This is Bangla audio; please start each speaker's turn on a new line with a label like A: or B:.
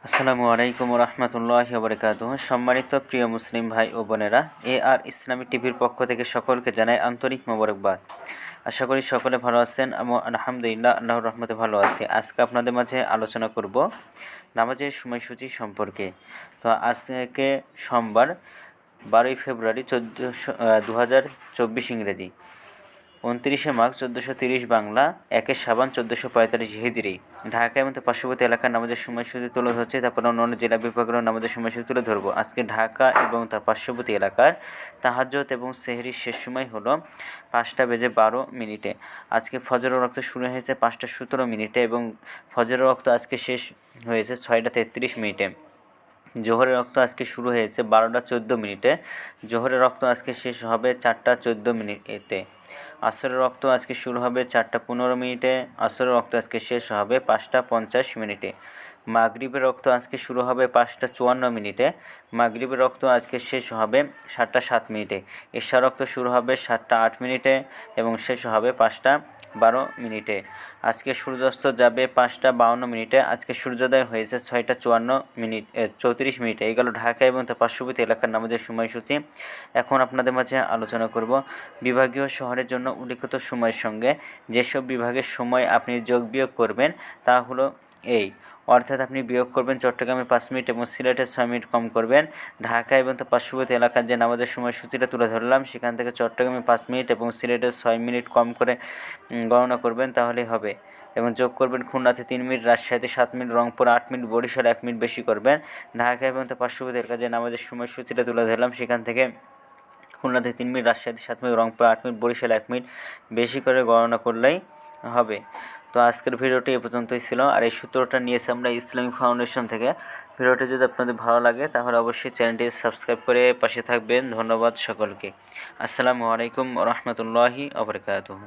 A: আসসালামু আলাইকুম রহমতুল্লাহি ওয়া বারাকাতুহু। সম্মানিত প্রিয় মুসলিম ভাই ও বোনেরা, আর ইসলামী টিভির পক্ষ থেকে সকলকে জানাই আন্তরিক মোবারকবাদ। আশা করি সকলে ভালো আছেন। আলহামদুলিল্লাহ, আল্লাহর রহমতে ভালো আছি। আজকে আপনাদের মাঝে আলোচনা করব নামাজের সময়সূচি সম্পর্কে। তো আজকে সোমবার 12ই ফেব্রুয়ারি 2024 ইংরেজি, 29শে মার্চ 1430 বাংলা, 1 শাবান 1445 হিজরি। ঢাকা এবং তার পার্শ্ববর্তী এলাকার নামাজের সময়সূচি তুলে ধরছে। তারপর অন্যান্য জেলা বিভাগের নামাজের সময়সূচি তুলে ধরবো। আজকে ঢাকা এবং তার পার্শ্ববর্তী এলাকার তাহাজ্জুদ এবং সেহরির শেষ সময় হলো 5:12। আজকে ফজরের রক্ত শুরু হয়েছে 5:17 এবং ফজরের রক্ত আজকে শেষ হয়েছে 6:33। জোহরের রক্ত আজকে শুরু হয়েছে 12:14। জোহরের রক্ত আজকে শেষ হবে 4:14। আসরের রক্ত আজকে শুরু হবে 4:15। আসরের রক্ত আজকে শেষ হবে 5:50। মাগরিবের রক্ত আজকে শুরু হবে 5:54। মাগরিবের রক্ত আজকে শেষ হবে 7:07। এশার রক্ত শুরু হবে 7:08 এবং শেষ হবে 5:12। আজকে সূর্যাস্ত যাবে 5:52। আজকে সূর্যোদয় হয়েছে 6:34। এই গেল ঢাকা এবং তার পার্শ্ববর্তী এলাকার নামাজের সময়সূচি। এখন আপনাদের মাঝে আলোচনা করব বিভাগীয় শহরের জন্য উল্লিখিত সময়ের সঙ্গে যেসব বিভাগের সময় আপনি যোগ বিয়োগ করবেন তা হলো এই। অর্থাৎ আপনি বিয়োগ করবেন চট্টগ্রামে 5 মিনিট এবং সিলেটে 6 মিনিট কম করবেন। ঢাকা এবং তার পার্শ্ববর্তী এলাকার যে নামাজের সময়সূচিটা তুলে ধরলাম সেখান থেকে চট্টগ্রামে 5 মিনিট এবং সিলেটে 6 মিনিট কম করে গণনা করবেন, তাহলেই হবে। এবং যোগ করবেন খুলনাতে 3 মিনিট, রাজশাহীতে 7 minute, Rangpur 8 minute, Barishal 1 minute বেশি করবেন। ঢাকা এবং তার পার্শ্ববর্তী এলাকার যে নামাজের সময়সূচিটা তুলে ধরলাম সেখান থেকে খুলনাতে 3 মিনিট, রাজশাহীতে 7 minute, Rangpur 8 minute, Barishal 1 minute বেশি করে গণনা করলেই হবে। তো আজকের ভিডিওটি এ পর্যন্তই ছিল। আর এই সূত্রটা নিয়েছি আমরা ইসলামিক ফাউন্ডেশন থেকে। ভিডিওটি যদি আপনাদের ভালো লাগে তাহলে অবশ্যই চ্যানেলটি সাবস্ক্রাইব করে পাশে থাকবেন। ধন্যবাদ সকলকে। আসসালামু আলাইকুম রহমতুল্লাহি ওয়া বারাকাতুহু।